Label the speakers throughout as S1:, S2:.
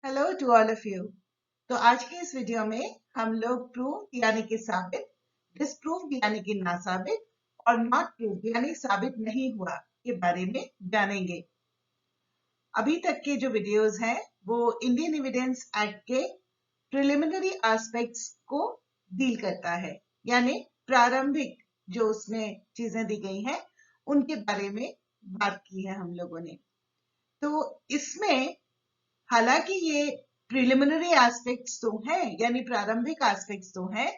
S1: Hello to all of you. तो आज की इस वीडियो में हम लोग प्रूफ यानी कि साबित, डिसप्रूफ यानी कि ना साबित और नॉट प्रूफ यानी साबित नहीं हुआ के बारे में जानेंगे। अभी तक के जो वीडियोस हैं वो इंडियन एविडेंस एक्ट के प्रिलिमिनरी एस्पेक्ट्स को डील करता है, यानी प्रारंभिक जो उसमें चीजें दी गई हैं उनके बारे में बात की है हम लोगों ने। तो इसमें हालांकि ये प्रिलिमिनरी एस्पेक्ट्स तो हैं, यानी प्रारंभिक एस्पेक्ट्स तो हैं,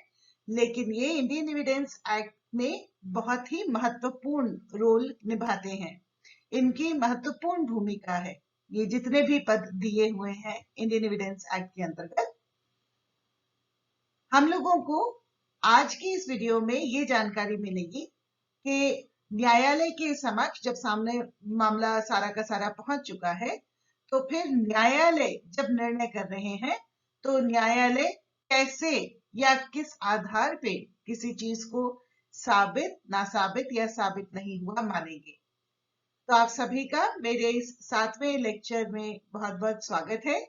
S1: लेकिन ये इंडियन एविडेंस एक्ट में बहुत ही महत्वपूर्ण रोल निभाते हैं। इनकी महत्वपूर्ण भूमिका है। ये जितने भी पद दिए हुए हैं इंडियन एविडेंस एक्ट के अंतर्गत, हम लोगों को आज की इस वीडियो में ये जानकारी मिलेगी कि न्यायालय के समक्ष जब सामने मामला सारा का सारा पहुंच चुका है, तो फिर न्यायालय जब निर्णय कर रहे हैं तो न्यायालय कैसे या किस आधार पे किसी चीज को साबित, नासाबित या साबित नहीं हुआ मानेंगे। तो आप सभी का मेरे इस 7वें लेक्चर में बहुत बहुत स्वागत है।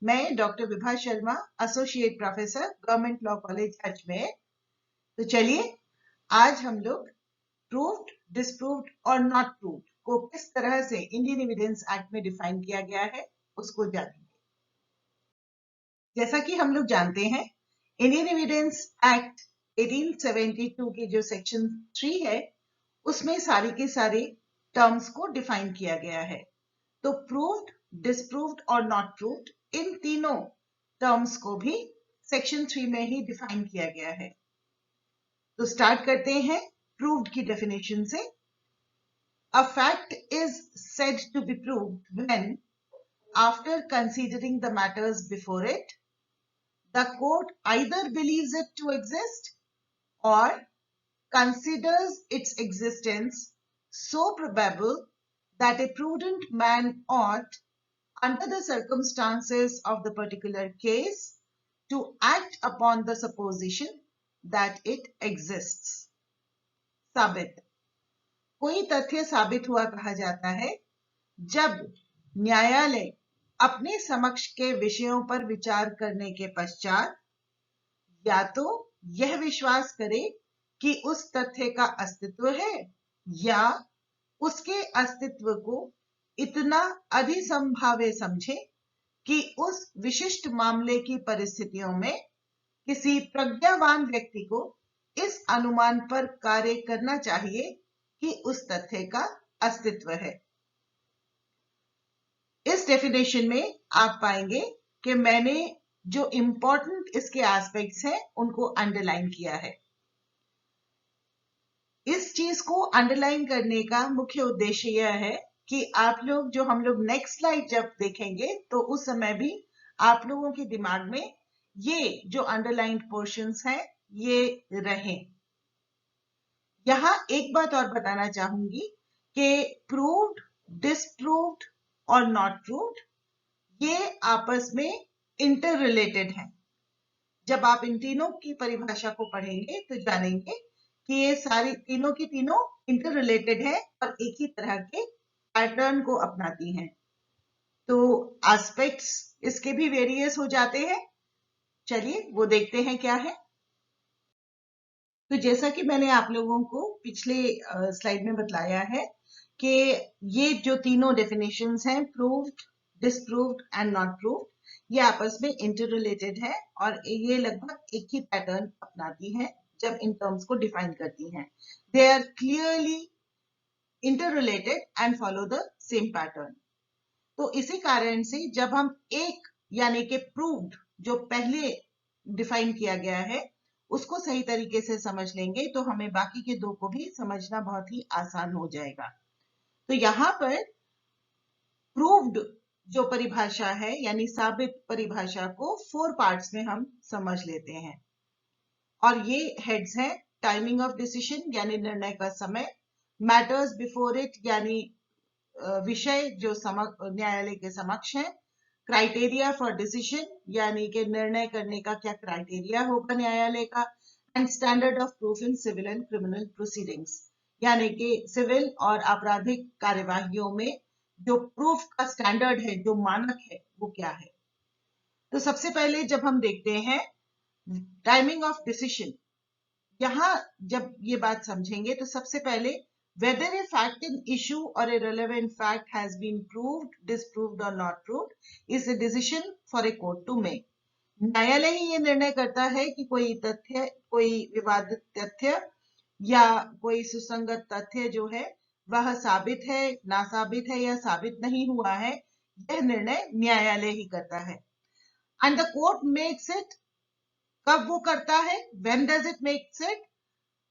S1: मैं doctor Vibha Sharma, associate professor, government law college Ajmer. तो चलिए आज हम लोग प्रूव्ड, डिसप्रूव्ड और नॉट प्रूव्ड को किस तरह से इंडियन एविडेंस एक्ट में डिफाइन किया गया है उसको जानेंगे। जैसा कि हम लोग जानते हैं, इंडियन एविडेंस एक्ट 1872 के जो सेक्शन 3 है उसमें सारी के सारे टर्म्स को डिफाइन किया गया है। तो प्रूव्ड, डिसप्रूव्ड और नॉट प्रूव्ड, इन तीनों टर्म्स को भी सेक्शन 3 में ही डिफाइन किया गया है। तो स्टार्ट करते हैं प्रूव्ड की डेफिनेशन से। A fact is said to be proved when, after considering the matters before it, the court either believes it to exist or considers its existence so probable that a prudent man ought, under the circumstances of the particular case, to act upon the supposition that it exists. साबित, कोई तथ्य साबित हुआ कहा जाता है जब न्यायालय अपने समक्ष के विषयों पर विचार करने के पश्चात या तो यह विश्वास करे कि उस तथ्य का अस्तित्व है या उसके अस्तित्व को इतना अधिसंभाव्य समझे कि उस विशिष्ट मामले की परिस्थितियों में किसी प्रज्ञावान व्यक्ति को इस अनुमान पर कार्य करना चाहिए कि उस तथ्य का अस्तित्व है। इस डेफिनेशन में आप पाएंगे कि मैंने जो इंपॉर्टेंट इसके एस्पेक्ट्स हैं उनको अंडरलाइन किया है। इस चीज को अंडरलाइन करने का मुख्य उद्देश्य यह है कि आप लोग, जो हम लोग नेक्स्ट स्लाइड जब देखेंगे तो उस समय भी आप लोगों के दिमाग में ये जो अंडरलाइंड पोर्शंस हैं ये रहें। यहां एक बात और बताना चाहूंगी कि प्रूव्ड, डिसप्रूव्ड और नॉट प्रूव्ड ये आपस में इंटर रिलेटेड हैं। जब आप इन तीनों की परिभाषा को पढ़ेंगे तो जानेंगे कि ये सारी तीनों की तीनों इंटर रिलेटेड है और एक ही तरह के पैटर्न को अपनाती हैं। तो एस्पेक्ट्स इसके भी वेरियस हो जाते हैं। चलिए वो देखते हैं क्या है। तो जैसा कि मैंने आप लोगों को पिछले स्लाइड में बतलाया है कि ये जो तीनों डेफिनेशंस हैं, proved, disproved and not proved, ये आपस में इंटर रिलेटेड है और ये लगभग एक ही पैटर्न अपनाती हैं जब इन टर्म्स को डिफाइन करती हैं। They are clearly interrelated and follow the same pattern. तो इसी कारण से जब हम एक यानी कि प्रूव्ड जो पहले डिफाइन किया गया है उसको सही तरीके से समझ लेंगे तो हमें बाकी के दो को भी समझना बहुत ही आसान हो जाएगा। तो यहां पर प्रूव्ड जो परिभाषा है यानी साबित परिभाषा को 4 पार्ट्स में हम समझ लेते हैं और ये हेड्स हैं: टाइमिंग ऑफ डिसीजन यानी निर्णय का समय, मैटर्स बिफोर इट यानी विषय जो न्यायालय के समक्ष है, क्राइटेरिया फॉर डिसीजन यानी कि निर्णय करने का क्या क्राइटेरिया होगा न्यायालय का, and standard of proof in civil and criminal proceedings यानी कि सिविल और आपराधिक कार्यवाहियों में जो प्रूफ का स्टैंडर्ड है, जो मानक है, वो क्या है। तो सबसे पहले जब हम देखते हैं टाइमिंग ऑफ डिसीजन, यहां जब ये बात समझेंगे तो सबसे पहले whether a fact in issue or a relevant fact has been proved, disproved or not proved is a decision for a court to make. न्यायालय ही ये निर्णय करता है कि कोई तथ्य, कोई विवादित तथ्य या कोई सुसंगत तथ्य जो है वह साबित है, ना साबित है या साबित नहीं हुआ है, यह निर्णय न्यायालय ही करता है. And the court makes it, कब वो करता है? When does it makes it?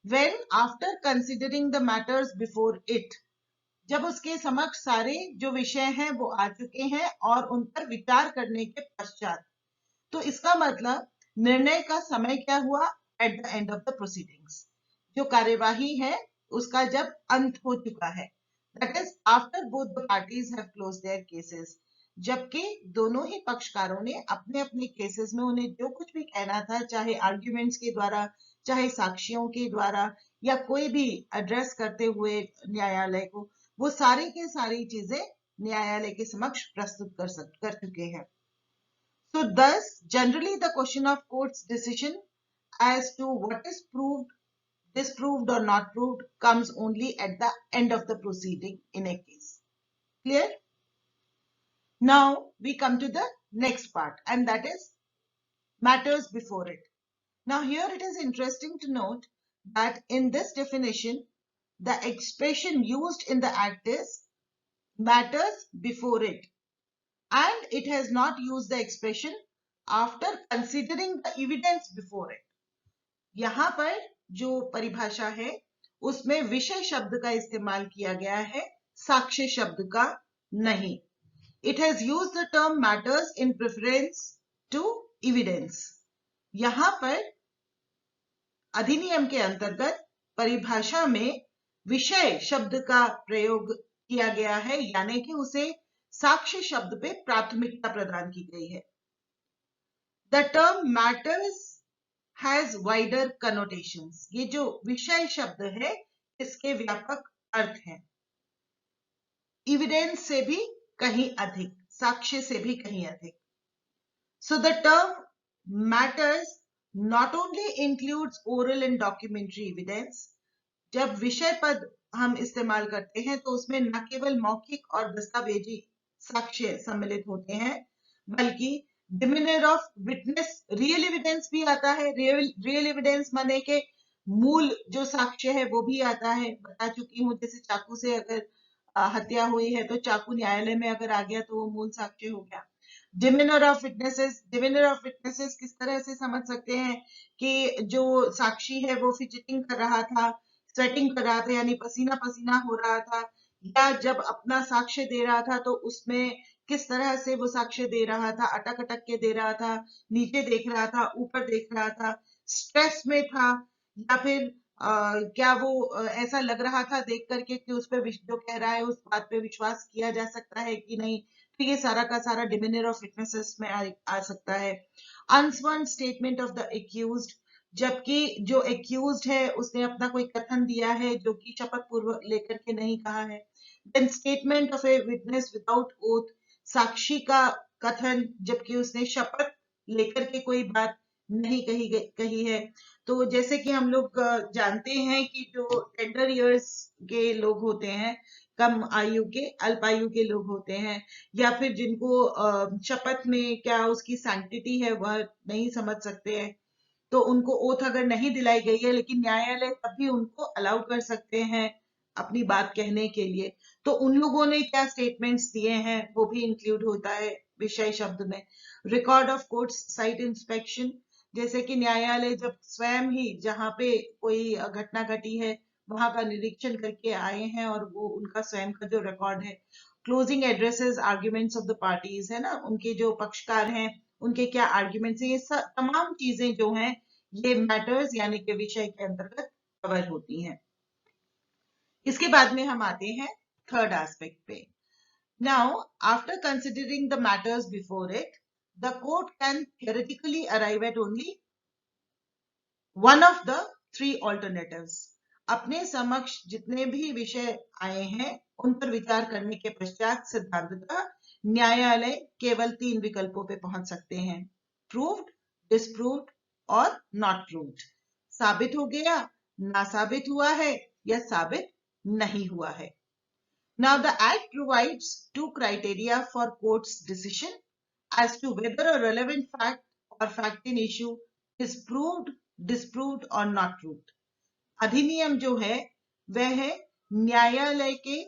S1: When after considering the matters before it, जब उसके समक्ष सारे जो विषय हैं वो आ चुके हैं और उन पर विचार करने के पश्चात. तो इसका मतलब निर्णय का समय क्या हुआ? At the end of the proceedings, जो कार्यवाही है उसका जब अंत हो चुका है. That is after both the parties have close their cases, जबकि दोनों ही पक्षकारों ने अपने अपने केसेस में उन्हें जो कुछ भी कहना था, चाहे आर्ग्यूमेंट्स के द्वारा, चाहे साक्ष्यों के द्वारा या कोई भी एड्रेस करते हुए न्यायालय को, वो सारी के सारी चीजें न्यायालय के समक्ष प्रस्तुत कर चुके हैं. So thus generally the question of court's decision as to what is proved, disproved or not proved comes only at the end of the proceeding in a case. Clear? Now we come to the next part, and that is matters before it. Now here it is interesting to note that in this definition, the expression used in the act is matters before it, and it has not used the expression after considering the evidence before it. यहाँ पर जो परिभाषा है उसमें विषय शब्द का इस्तेमाल किया गया है, साक्ष्य शब्द का नहीं. It has used the term matters in preference to evidence. यहाँ पर अधिनियम के अंतर्गत परिभाषा में विषय शब्द का प्रयोग किया गया है, यानी कि उसे साक्ष्य शब्द पे प्राथमिकता प्रदान की गई है. The term matters has wider connotations. ये जो विषय शब्द है इसके व्यापक अर्थ हैं. Evidence से भी कहीं अधिक, साक्ष्य से भी कहीं अधिक. So the term matters not only includes oral and documentary evidence. जब विषय पद हम इस्तेमाल करते हैं तो उसमें न केवल मौखिक और दस्तावेजी साक्ष्य सम्मिलित होते हैं, बल्कि de Minaur of witness, real evidence भी आता है. रियल एविडेंस माने के मूल जो साक्ष्य है वो भी आता है. बता चुकी हूँ, जैसे चाकू से अगर हत्या हुई है तो चाकू न्यायालय में अगर आ गया तो वो मूल साक्ष्य हो गया. डिमिनर ऑफ विटनेसेस किस तरह से समझ सकते हैं कि जो साक्षी है वो फिजिटिंग कर रहा था, स्वेटिंग कर रहा था, यानी पसीना पसीना हो रहा था, या जब अपना साक्ष्य दे रहा था तो उसमें किस तरह से वो साक्ष्य दे रहा था, अटक अटक के दे रहा था, नीचे देख रहा था, ऊपर देख रहा था, स्ट्रेस में था, या फिर क्या वो ऐसा लग रहा था देख करके कि उस पर जो कह रहा है उस बात पे विश्वास किया जा सकता है कि नहीं. तो ये सारा का सारा डिमिनर ऑफ विटनेसेस में आ सकता है. अनस्वर्न स्टेटमेंट ऑफ द एक्यूज्ड, जबकि जो एक्यूज्ड है उसने अपना कोई कथन दिया है जो कि शपथ पूर्वक लेकर के नहीं कहा है. Then statement of a witness without oath, साक्षी का कथन जबकि उसने शपथ लेकर के कोई बात नहीं कही है. तो जैसे कि हम लोग जानते हैं कि जो टेंडर इयर्स के लोग होते हैं, कम आयु के, अल्पायु के लोग होते हैं, या फिर जिनको शपथ में क्या उसकी सैंक्टिटी है वह नहीं समझ सकते हैं, तो उनको ओथ अगर नहीं दिलाई गई है लेकिन न्यायालय तब भी उनको अलाउ कर सकते हैं अपनी बात कहने के लिए. तो उन लोगों ने क्या स्टेटमेंट्स दिए हैं वो भी इंक्लूड होता है विषय शब्द में. Record of court site inspection, जैसे कि न्यायालय जब स्वयं ही जहाँ पे कोई घटना घटी है वहां का निरीक्षण करके आए हैं और वो उनका स्वयं का जो रिकॉर्ड है. Closing addresses arguments of the parties है ना, उनके जो पक्षकार हैं उनके क्या आर्ग्यूमेंट्स हैं, ये सब तमाम चीजें जो हैं ये मैटर्स यानी कि विषय के अंतर्गत कवर होती हैं. इसके बाद में हम आते हैं थर्ड एस्पेक्ट पे. Now after considering the matters before it, the court can theoretically arrive at only one of the three alternatives. अपने समक्ष जितने भी विषय आए हैं उन पर विचार करने के पश्चात सिद्धांततः न्यायालय केवल 3 विकल्पों पे पहुंच सकते हैं, प्रूव्ड, डिसप्रूव्ड और नॉट प्रूव्ड। साबित हो गया, ना साबित हुआ है या साबित नहीं हुआ है। Now the act provides 2 criteria for court's decision as to whether a relevant fact or fact in issue is proved, disproved or not proved. अधिनियम जो है वह है न्यायालय के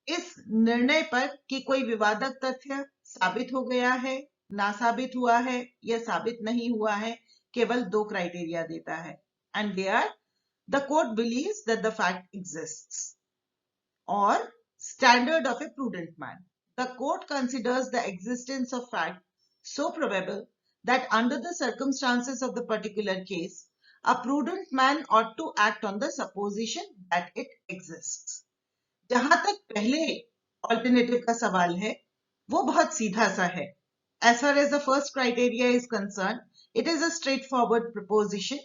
S1: इस निर्णय पर कि कोई विवादक तथ्य साबित हो गया है, ना साबित हुआ है या साबित नहीं हुआ है, केवल 2 क्राइटेरिया देता है। And they are the court believes that the fact exists और standard of a prudent man. The court considers the existence of fact so probable that under the circumstances of the particular case, a prudent man ought to act on the supposition that it exists. जहां तक पहले alternative का सवाल है वो बहुत सीधा सा है। As far as the first criteria is concerned, it is a straightforward proposition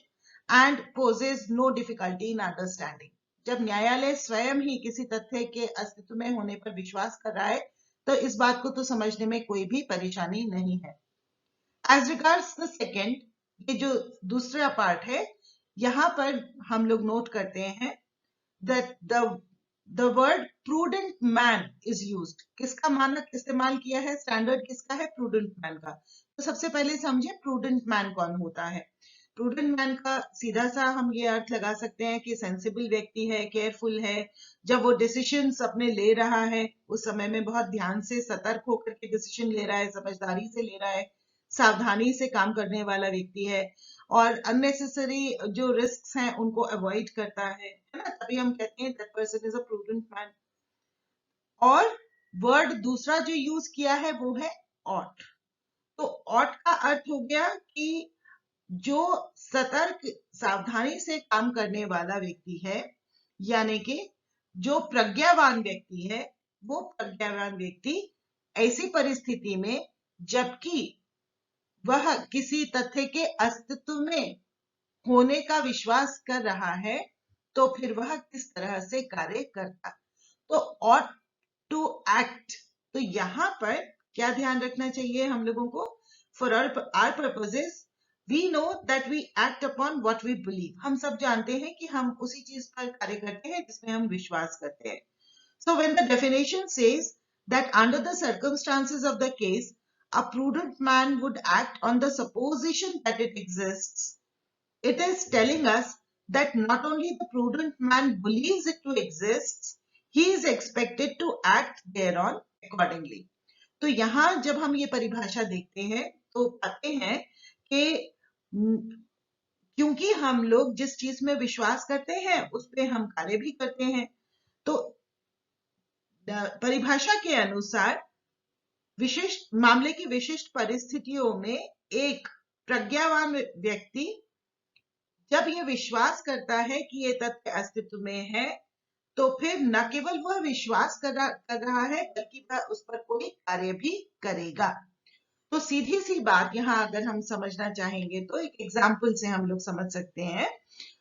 S1: and poses no difficulty in understanding. जब न्यायालय स्वयं ही किसी तथ्य के अस्तित्व में होने पर विश्वास कर रहा है तो इस बात को तो समझने में कोई भी परेशानी नहीं है। As regards the second, ये जो दूसरा पार्ट है, यहां पर हम लोग नोट करते हैं that the word prudent man is used. किसका मानक इस्तेमाल किया है? स्टैंडर्ड किसका है? prudent man का। तो सबसे पहले समझे prudent man कौन होता है। प्रूडेंट मैन का सीधा सा हम ये अर्थ लगा सकते हैं कि सेंसिबल व्यक्ति है, केयरफुल है, जब वो डिसीजंस अपने ले रहा है उस समय में बहुत ध्यान से सतर्क होकर के डिसीजन ले रहा है, समझदारी से ले रहा है, सावधानी से काम करने वाला व्यक्ति है और अननेसेसरी जो रिस्क्स हैं उनको अवॉइड करता है ना, तभी हम कहते हैं that person is a prudent man. और वर्ड दूसरा जो यूज किया है वो है ऑट। तो ऑट का अर्थ हो गया कि जो सतर्क सावधानी से काम करने वाला व्यक्ति है, यानी कि जो प्रज्ञावान व्यक्ति है, वो प्रज्ञावान व्यक्ति ऐसी परिस्थिति में जबकि वह किसी तथ्य के अस्तित्व में होने का विश्वास कर रहा है तो फिर वह किस तरह से कार्य करता। तो ऑट टू एक्ट, तो यहां पर क्या ध्यान रखना चाहिए हम लोगों को? For our purposes we know that we act upon what we believe. हम सब जानते हैं कि हम उसी चीज पर कार्य करते हैं जिसमें हम विश्वास करते हैं। So when the definition says that under the circumstances of the case, a prudent man would act on the supposition that it exists, it is telling us that not only the prudent man believes it to exist, he is expected to act thereon accordingly. तो यहां जब हम ये परिभाषा देखते हैं तो पाते हैं कि क्योंकि हम लोग जिस चीज में विश्वास करते हैं उस पे हम कार्य भी करते हैं। तो परिभाषा के अनुसार विशिष्ट मामले की विशिष्ट परिस्थितियों में एक प्रज्ञावान व्यक्ति जब ये विश्वास करता है कि ये तथ्य अस्तित्व में है तो फिर न केवल वह विश्वास कर रहा है बल्कि वह उस पर कोई कार्य भी करेगा। तो सीधी सी बात यहां अगर हम समझना चाहेंगे तो एक एग्जाम्पल से हम लोग समझ सकते हैं।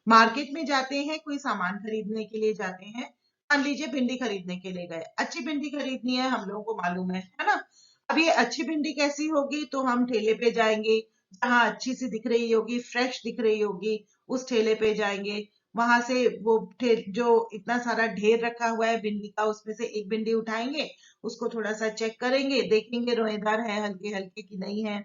S1: मार्केट में जाते हैं, कोई सामान खरीदने के लिए जाते हैं, मान लीजिए भिंडी खरीदने के लिए गए, अच्छी भिंडी खरीदनी है, हम लोगों को मालूम है ना। अब ये अच्छी भिंडी कैसी होगी? तो हम ठेले पे जाएंगे, जहां अच्छी सी दिख रही होगी, फ्रेश दिख रही होगी, उस ठेले पे जाएंगे, वहां से वो जो इतना सारा ढेर रखा हुआ है भिंडी का उसमें से एक भिंडी उठाएंगे, उसको थोड़ा सा चेक करेंगे, देखेंगे रोएदार है हल्के हल्के की नहीं है,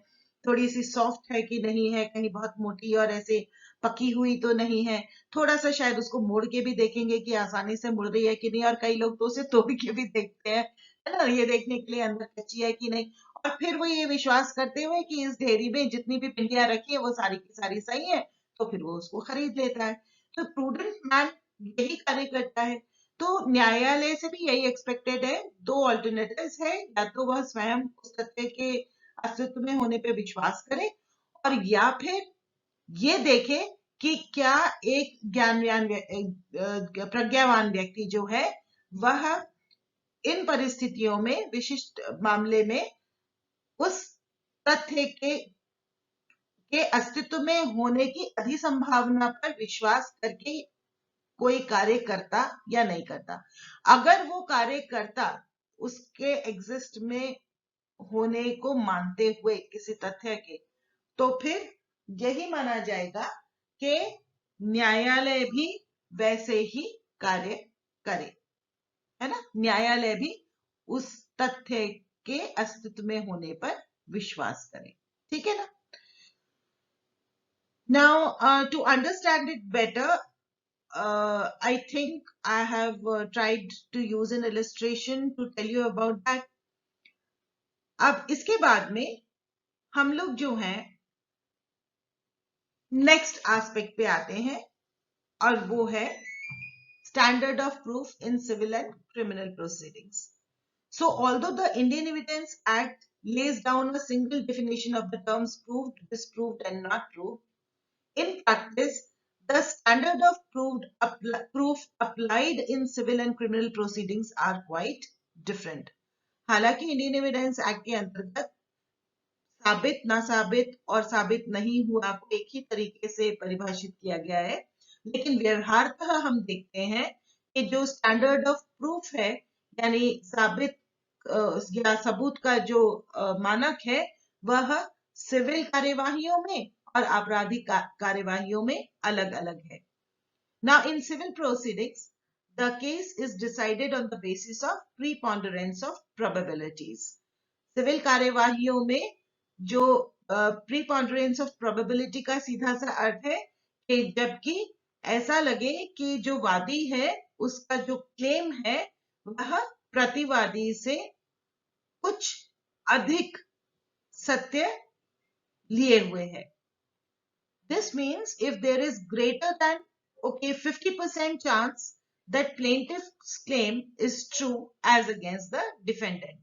S1: थोड़ी सी सॉफ्ट है कि नहीं है, कहीं बहुत मोटी और ऐसे पकी हुई तो नहीं है, थोड़ा सा शायद उसको मोड़ के भी देखेंगे कि आसानी से मुड़ रही है कि नहीं, और कई लोग तो उसे तोड़ के भी देखते हैं, है ना, ये देखने के लिए अंदर कच्ची है कि नहीं, और फिर वो ये विश्वास करते हुए कि इस ढेरी में जितनी भी भिंडियां रखी है वो सारी की सारी सही है, तो फिर वो उसको खरीद लेता है। तो प्रूडेंट मैन यही कार्य करता है। तो न्यायालय से भी यही एक्सपेक्टेड है। दो ऑल्टरनेटिव्स है, या तो वह स्वयं उस तथ्य के अस्तित्व में होने पे विश्वास करे और या फिर ये देखे कि क्या एक ज्ञानवान प्रज्ञावान व्यक्ति जो है वह इन परिस्थितियों में विशिष्ट मामले में उस तथ्य के अस्तित्व में होने की अधिसंभावना पर विश्वास करके कोई कार्य करता या नहीं करता। अगर वो कार्य करता उसके एग्जिस्ट में होने को मानते हुए किसी तथ्य के, तो फिर यही माना जाएगा कि न्यायालय भी वैसे ही कार्य करे, है ना। न्यायालय भी उस तथ्य के अस्तित्व में होने पर विश्वास करे, ठीक है ना। Now to understand it better, I think I have tried to use an illustration to tell you about that. अब इसके बाद में हम लोग जो हैं नेक्स्ट एस्पेक्ट पे आते हैं, और वो है standard of proof in civil and criminal proceedings. So although the Indian Evidence Act lays down a single definition of the terms proved, disproved and not proved, in practice the standard of proof applied in civil and criminal proceedings are quite different. हालांकि Indian evidence act के अंतर्गत साबित, नासाबित और साबित नहीं हुआ को एक ही तरीके से परिभाषित किया गया है, लेकिन व्यवहारतः हम देखते हैं कि जो स्टैंडर्ड ऑफ प्रूफ है, यानी साबित या सबूत का जो मानक है, वह सिविल कार्यवाहियों में और आपराधिक कार्यवाहियों में अलग अलग है. Now in civil proceedings, the case is decided on the basis of preponderance of probabilities. Civil कार्यवाहियों में जो प्रीपॉन्डरेंस ऑफ प्रोबेबिलिटी का सीधा सा अर्थ है कि जबकि ऐसा लगे कि जो वादी है उसका जो क्लेम है वह प्रतिवादी से कुछ अधिक सत्य लिए हुए है. This means if there is greater than 50% chance that plaintiff's claim is true as against the defendant,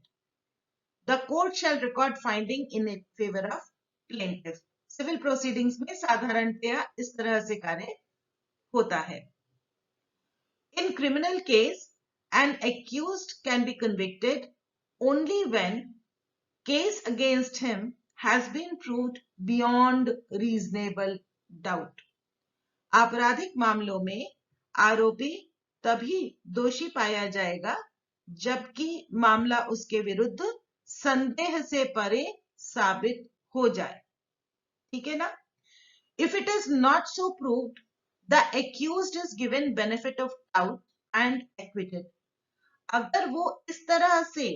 S1: the court shall record finding in its favor of plaintiff. Civil proceedings में साधारणतया इस तरह से कार्य होता है. In criminal case, an accused can be convicted only when case against him has been proved beyond reasonable doubt. आपराधिक मामलों में आरोपी तभी दोषी पाया जाएगा जबकि मामला उसके विरुद्ध संदेह से परे साबित हो जाए, ठीक है ना. If it is not so proved, the accused is given benefit of doubt and acquitted. अगर वो इस तरह से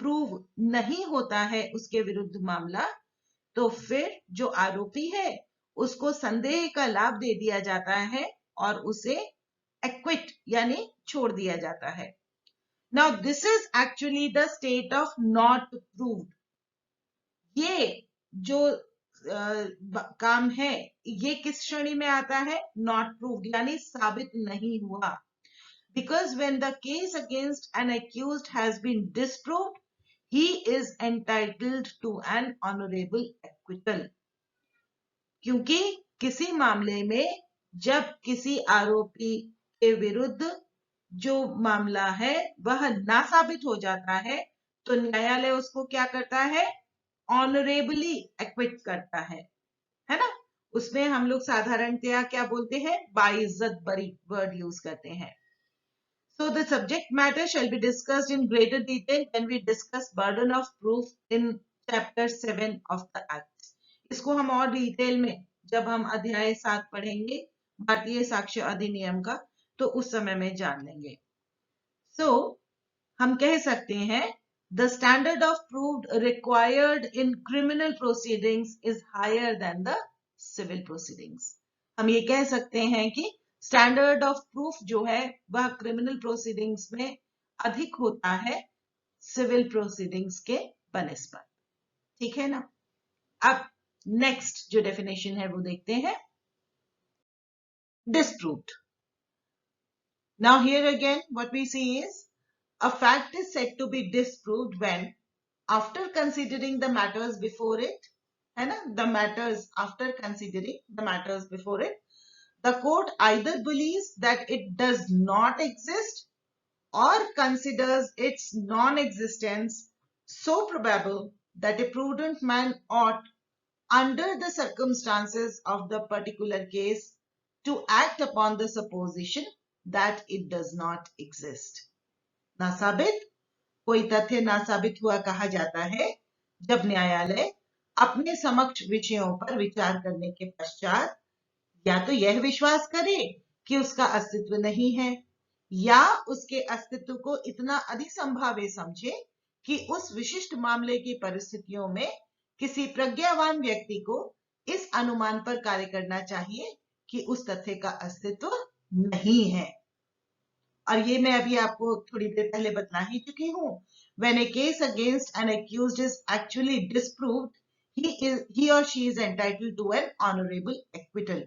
S1: प्रूव नहीं होता है उसके विरुद्ध मामला, तो फिर जो आरोपी है उसको संदेह का लाभ दे दिया जाता है और उसे एक्विट यानी छोड़ दिया जाता है. Now this is actually the state of not proved. ये जो काम है ये किस श्रेणी में आता है? Not proved यानी साबित नहीं हुआ. Because when the case against an accused has been disproved, he is entitled to an honorable acquittal. क्योंकि किसी मामले में जब किसी आरोपी के विरुद्ध जो मामला है वह नासाबित हो जाता है, तो न्यायालय उसको क्या करता है? ऑनरेबली एक्विट करता है ना. उसमें हम लोग साधारणतया क्या बोलते हैं? बाइज्जत बरी वर्ड यूज करते हैं. So the subject matter shall be discussed in greater detail when we discuss burden of proof in chapter 7 of the Act. इसको हम और डिटेल में जब हम अध्याय 7 पढ़ेंगे भारतीय साक्ष्य अधिनियम का, तो उस समय में जान लेंगे. So हम कह सकते हैं the standard of proof required in criminal proceedings is higher than the civil proceedings. हम ये कह सकते हैं कि स्टैंडर्ड ऑफ प्रूफ जो है वह क्रिमिनल प्रोसीडिंग्स में अधिक होता है सिविल प्रोसीडिंग्स के बनिस्बत, ठीक है ना. अब नेक्स्ट जो डेफिनेशन है वो देखते हैं. Disproved. Now here again what we see is a fact is said to be disproved when, after considering the matters before it, है ना, the matters after considering the matters before it, the court either believes that it does not exist or considers its non-existence so probable that a prudent man ought, under the circumstances of the particular case, to act upon the supposition that it does not exist. नासाबित कोई तथ्य ना साबित हुआ कहा जाता है जब न्यायालय अपने समक्ष विषयों पर विचार करने के पश्चात या तो यह विश्वास करे कि उसका अस्तित्व नहीं है या उसके अस्तित्व को इतना अधिसंभाव्य समझे कि उस विशिष्ट मामले की परिस्थितियों में किसी प्रज्ञावान व्यक्ति को इस अनुमान पर कार्य करना चाहिए कि उस तथ्य का अस्तित्व नहीं है। और ये मैं अभी आपको थोड़ी देर पहले बता ही चुकी हूं। When a case against an accused is actually disproved, he or she is entitled to an honorable acquittal.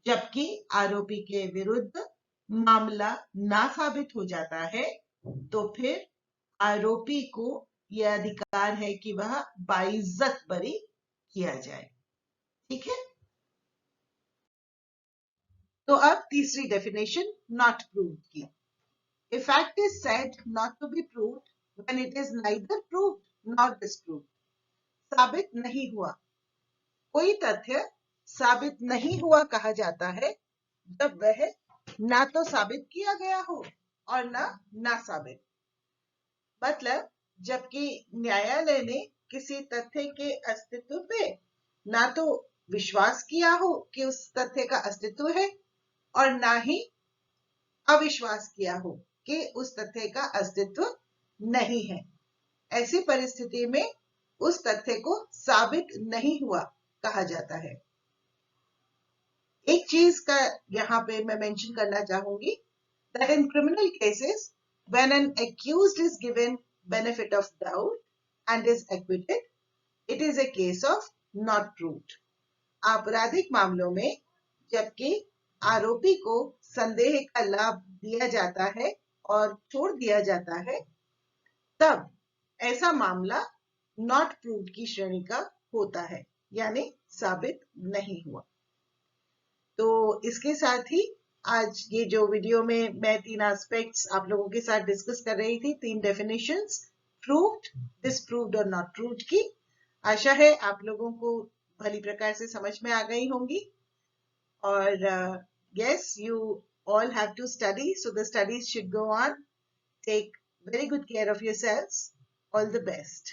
S1: जबकि आरोपी के विरुद्ध मामला ना साबित हो जाता है तो फिर आरोपी को यह अधिकार है कि वह बाइज्जत बरी किया जाए। ठीक है, तो अब तीसरी डेफिनेशन नॉट प्रूव्ड की। A fact is said not to be proved when it is neither proved nor disproved. साबित नहीं हुआ, कोई तथ्य साबित नहीं हुआ कहा जाता है जब वह ना तो साबित किया गया हो और ना साबित। मतलब जबकि न्यायालय ने किसी तथ्य के अस्तित्व पे ना तो विश्वास किया हो कि उस तथ्य का अस्तित्व है और ना ही अविश्वास किया हो कि उस तथ्य का अस्तित्व नहीं है, ऐसी परिस्थिति में उस तथ्य को साबित नहीं हुआ कहा जाता है। एक चीज का यहाँ पे मैं मेंशन करना चाहूंगी, that in criminal cases when an accused is given benefit of doubt and is acquitted, it is a case of not proved. आपराधिक मामलों में जबकि आरोपी को संदेह का लाभ दिया जाता है और छोड़ दिया जाता है, तब ऐसा मामला नॉट प्रूव्ड की श्रेणी का होता है, यानी साबित नहीं हुआ। तो इसके साथ ही आज ये जो वीडियो में मैं 3 एस्पेक्ट्स आप लोगों के साथ डिस्कस कर रही थी, 3 डेफिनेशंस, प्रूव्ड, डिसप्रूव्ड और नॉट प्रूव्ड की, आशा है आप लोगों को भली प्रकार से समझ में आ गई होंगी। और yes, you all have to study, so the studies should go on. Take very good care of yourselves. All the best.